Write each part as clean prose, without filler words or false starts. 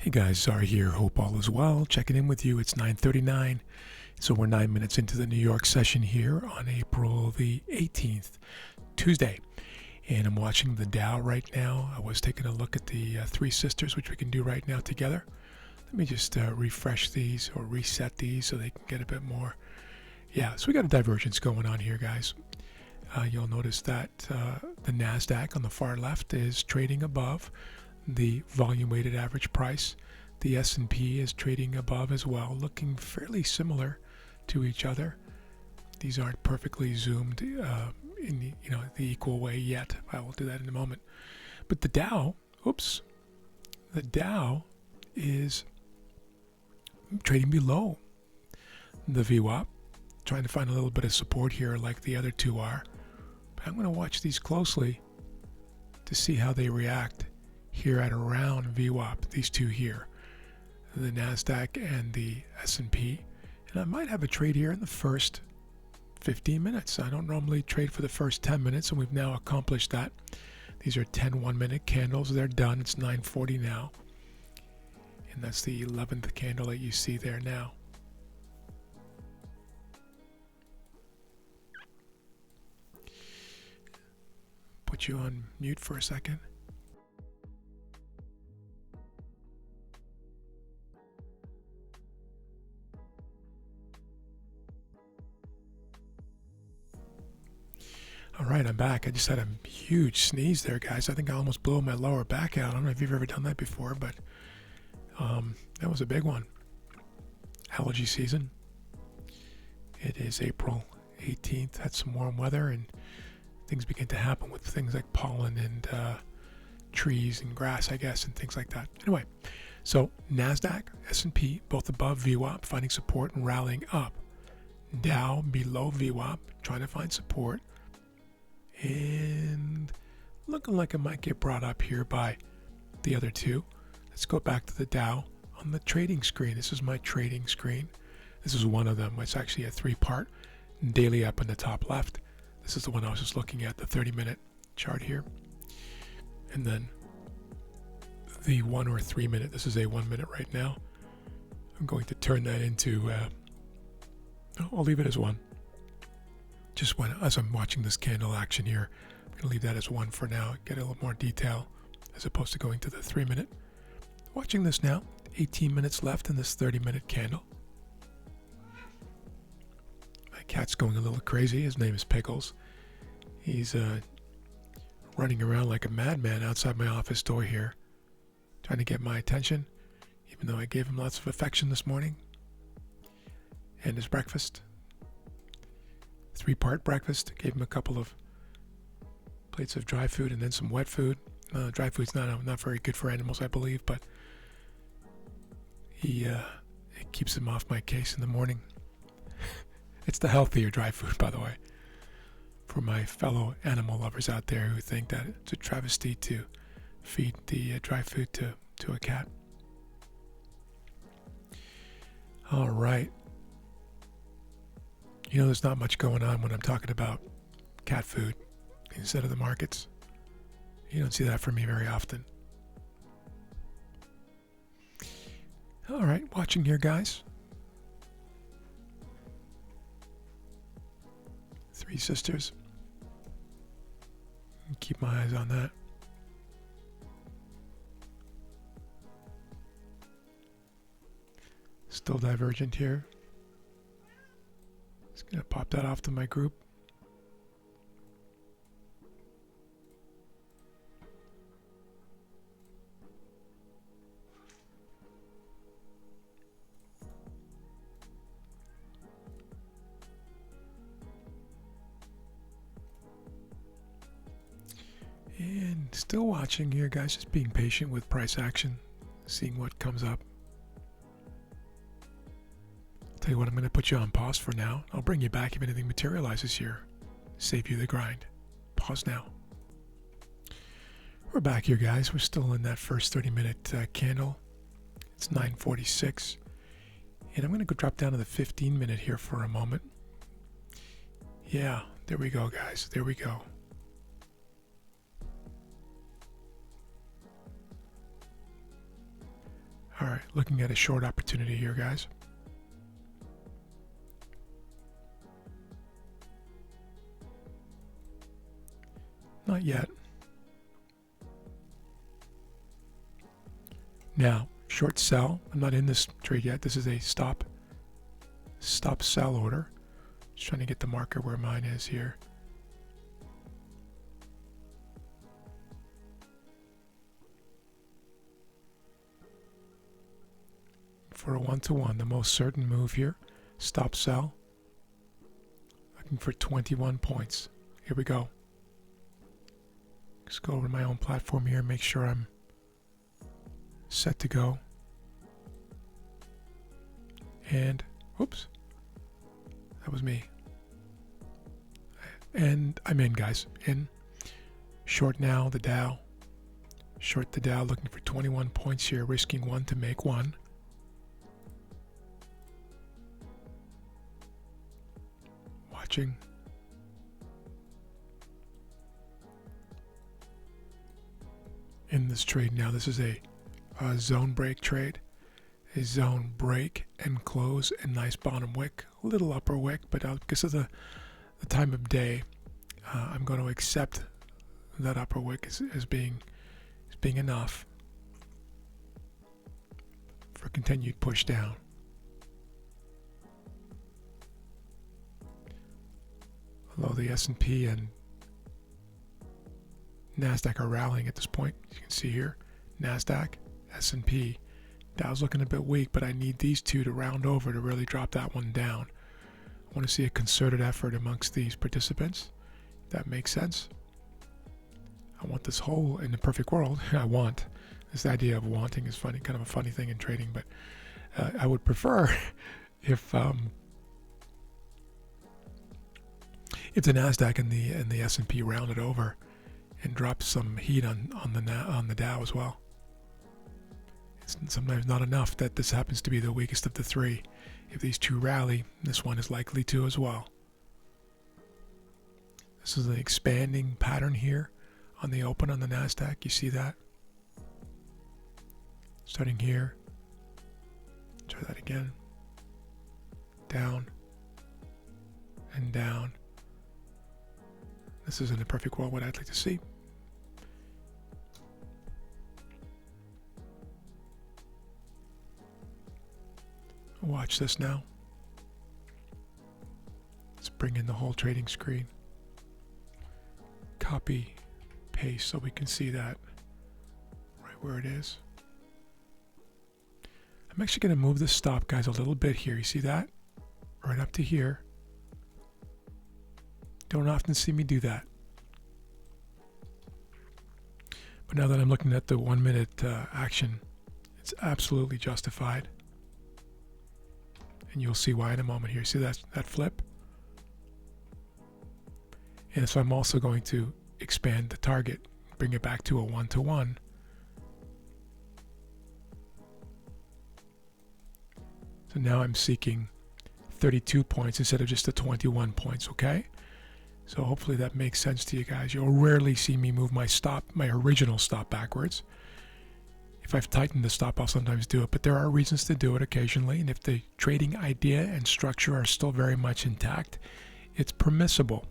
Hey guys, Zara here. Hope all is well. Checking in with you. It's 9:39, so we're 9 minutes into the New York session here on April the 18th, Tuesday. And I'm watching the Dow right now. I was taking a look at the Three Sisters, which we can do right now together. Let me just refresh these or reset these so they can get a bit more. Yeah, so we got a divergence going on here, guys. You'll notice that the NASDAQ on the far left is trading above the volume weighted average price. The S&P is trading above as well, looking fairly similar to each other. These aren't perfectly zoomed in the equal way yet. I will do that in a moment. But the Dow, the Dow is trading below the VWAP, trying to find a little bit of support here like the other two are. But I'm going to watch these closely to see how they react here at around VWAP, these two here, the NASDAQ and the S&P. And I might have a trade here in the first 15 minutes. I don't normally trade for the first 10 minutes, and we've now accomplished that. These are 10 one-minute candles. They're done. It's 9:40 now. And that's the 11th candle that you see there now. Put you on mute for a second. All right, I'm back. I just had a huge sneeze there, guys. I think I almost blew my lower back out. I don't know if you've ever done that before, but that was a big one. Allergy season. It is April 18th. Had some warm weather, and things begin to happen with things like pollen and trees and grass, I guess, and things like that. Anyway, so NASDAQ, S&P, both above VWAP, finding support and rallying up. Dow below VWAP, trying to find support. And looking like it might get brought up here by the other two. Let's go back to the Dow on the trading screen. This is my trading screen. This is one of them. It's actually a three-part. Daily up in the top left. This is the one I was just looking at, the 30-minute chart here. And then the 1 or 3 minute. This is a 1 minute right now. I'm going to turn that into, I'll leave it as 1. Just as I'm watching this candle action here, I'm going to leave that as 1 for now, get a little more detail as opposed to going to the 3 minute. Watching this now, 18 minutes left in this 30-minute candle. My cat's going a little crazy. His name is Pickles. He's running around like a madman outside my office door here, trying to get my attention, even though I gave him lots of affection this morning and his breakfast. 3-part breakfast. Gave him a couple of plates of dry food and then some wet food. Dry food's not very good for animals, I believe, but it keeps him off my case in the morning. It's the healthier dry food, by the way, for my fellow animal lovers out there who think that it's a travesty to feed the dry food to a cat. All right. You know, there's not much going on when I'm talking about cat food instead of the markets. You don't see that from me very often. All right, watching here, guys. Three Sisters. Keep my eyes on that. Still divergent here. Just going to pop that off to my group. And still watching here, guys, just being patient with price action, seeing what comes up. Tell you what, I'm going to put you on pause for now. I'll bring you back if anything materializes here. Save you the grind. Pause now. We're back here, guys. We're still in that first 30-minute candle. It's 9:46. And I'm going to go drop down to the 15-minute here for a moment. Yeah, there we go, guys. There we go. right, looking at a short opportunity here, guys. Not yet. Now, short sell. I'm not in this trade yet. This is a stop sell order. Just trying to get the marker where mine is here. For a 1-to-1, the most certain move here. Stop sell. Looking for 21 points. Here we go. Just go over to my own platform here and make sure I'm set to go. And, oops, that was me. And I'm in, guys. In. Short now, the Dow. Short the Dow, looking for 21 points here, risking 1 to make 1. Watching. In this trade now, this is a zone break trade. A zone break and close and nice bottom wick, a little upper wick, but because of the time of day, I'm going to accept that upper wick as being enough for continued push down. Although the S&P and NASDAQ are rallying at this point, you can see here, NASDAQ, S&P. Dow's looking a bit weak, but I need these two to round over to really drop that one down. I want to see a concerted effort amongst these participants. That makes sense. I want this whole, in the perfect world, I want. This idea of wanting is funny, kind of a funny thing in trading, but I would prefer if the NASDAQ and the S&P rounded over and dropped some heat on the Dow as well. It's sometimes not enough that this happens to be the weakest of the three. If these two rally, this one is likely to as well. This is an expanding pattern here on the open on the NASDAQ. You see that? Starting here. Try that again. Down. And down. This is in a perfect world what I'd like to see. Watch this now. Let's bring in the whole trading screen. Copy, paste so we can see that right where it is. I'm actually going to move the stop, guys, a little bit here. You see that? Right up to here. Don't often see me do that. But now that I'm looking at the 1 minute action, it's absolutely justified. And you'll see why in a moment here. See that flip? And so I'm also going to expand the target, bring it back to a 1-to-1. So now I'm seeking 32 points instead of just the 21 points, okay? So hopefully that makes sense to you guys. You'll rarely see me move my original stop backwards. If I've tightened the stop, I'll sometimes do it, but there are reasons to do it occasionally, and if the trading idea and structure are still very much intact, it's permissible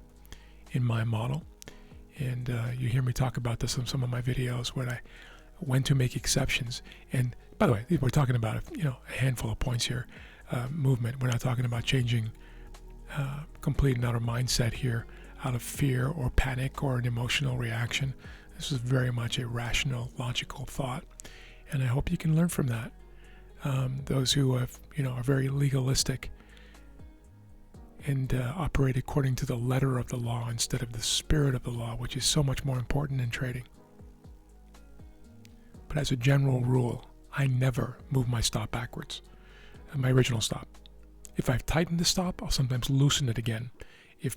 in my model. And you hear me talk about this in some of my videos when to make exceptions. And by the way, we're talking about a handful of points here, movement. We're not talking about changing complete and utter mindset here out of fear or panic or an emotional reaction. This is very much a rational, logical thought. And I hope you can learn from that. Those who have, are very legalistic and operate according to the letter of the law instead of the spirit of the law, which is so much more important in trading. But as a general rule, I never move my stop backwards, my original stop. If I've tightened the stop, I'll sometimes loosen it again if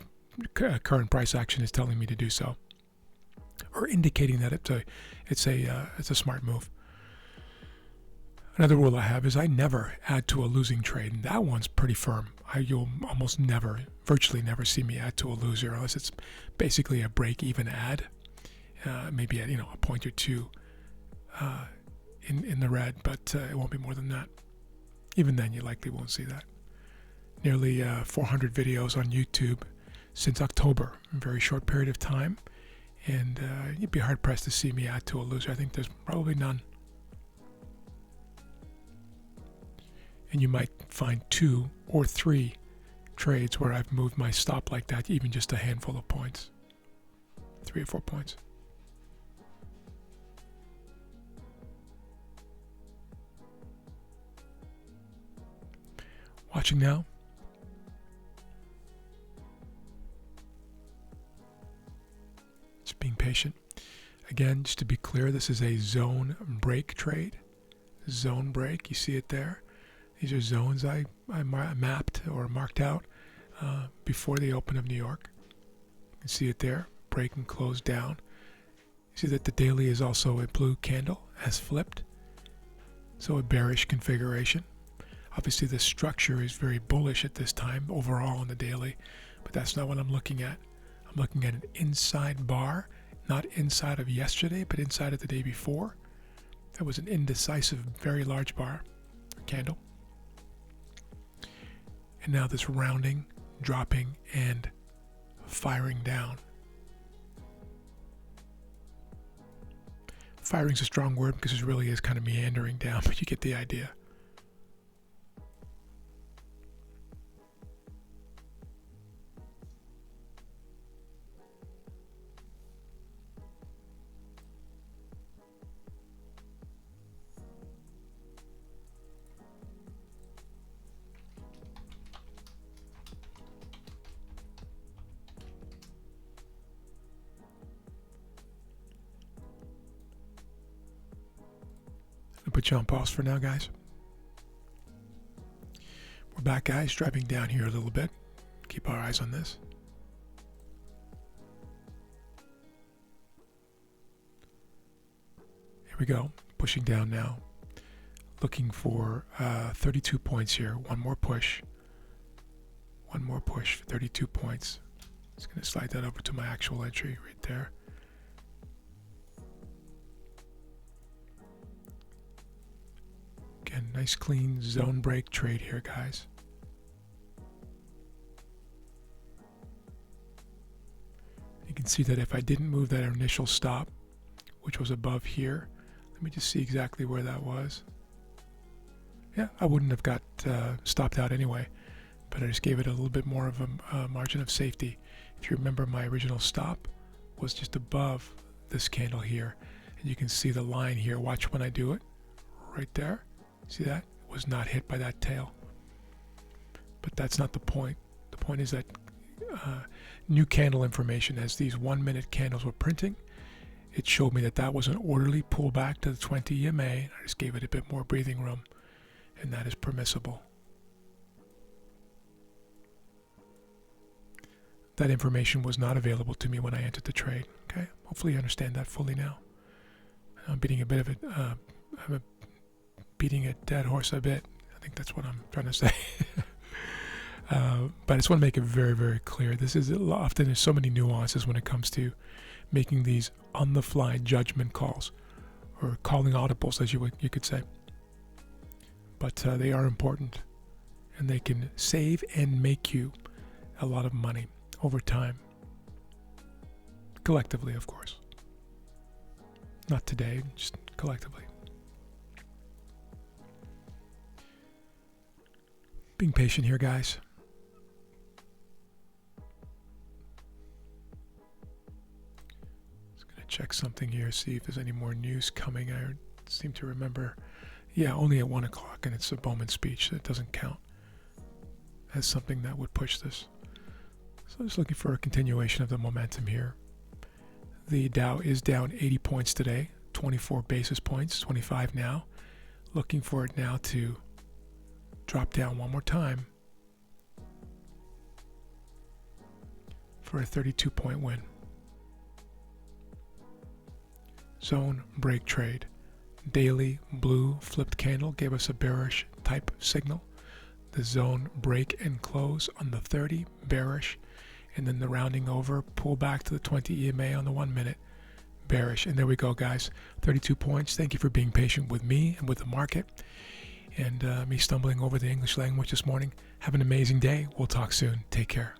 current price action is telling me to do so, or indicating that it's a smart move. Another rule I have is I never add to a losing trade, and that one's pretty firm. You'll almost never, virtually never see me add to a loser unless it's basically a break-even add, maybe at a point or two in the red, but it won't be more than that. Even then, you likely won't see that. Nearly 400 videos on YouTube since October, a very short period of time, and you'd be hard-pressed to see me add to a loser. I think there's probably none. And you might find 2 or 3 trades where I've moved my stop like that, even just a handful of points. 3 or 4 points. Watching now. Just being patient. Again, just to be clear, this is a zone break trade. Zone break, you see it there. These are zones I mapped or marked out before the open of New York. You can see it there, break and close down. You see that the daily is also a blue candle, has flipped. So a bearish configuration. Obviously the structure is very bullish at this time overall on the daily, but that's not what I'm looking at. I'm looking at an inside bar, not inside of yesterday, but inside of the day before. That was an indecisive, very large bar, candle. And now this rounding, dropping, and firing down. Firing's a strong word because it really is kind of meandering down, but you get the idea. I'll put you on pause for now, guys. We're back, guys, driving down here a little bit. Keep our eyes on this. Here we go, pushing down now. Looking for 32 points here. One more push. One more push for 32 points. Just going to slide that over to my actual entry right there. Again, nice clean zone break trade here, guys. You can see that if I didn't move that initial stop, which was above here, let me just see exactly where that was. Yeah, I wouldn't have got stopped out anyway, but I just gave it a little bit more of a margin of safety. If you remember, my original stop was just above this candle here, and you can see the line here. Watch when I do it, right there. See that? It was not hit by that tail. But that's not the point. The point is that new candle information, as these 1 minute candles were printing, it showed me that that was an orderly pullback to the 20 EMA. I just gave it a bit more breathing room, and that is permissible. That information was not available to me when I entered the trade. Okay, hopefully you understand that fully now. I'm beating a bit of it. I'm beating a dead horse a bit. I think that's what I'm trying to say. But I just want to make it very, very clear. This is often there's so many nuances when it comes to making these on-the-fly judgment calls, or calling audibles, as you could say. But they are important, and they can save and make you a lot of money over time. Collectively, of course. Not today, just collectively. Being patient here, guys. Just gonna check something here, see if there's any more news coming. I seem to remember, yeah, only at 1 o'clock, and it's a Bowman speech, so it doesn't count as something that would push this. So I'm just looking for a continuation of the momentum here. The Dow is down 80 points today, 24 basis points, 25 now. Looking for it now to drop down one more time for a 32-point win. Zone break trade. Daily blue flipped candle gave us a bearish type signal. The zone break and close on the 30, bearish, and then the rounding over, pull back to the 20 EMA on the 1 minute, bearish. And there we go, guys. 32 points. Thank you for being patient with me and with the market and me stumbling over the English language this morning. Have an amazing day. We'll talk soon. Take care.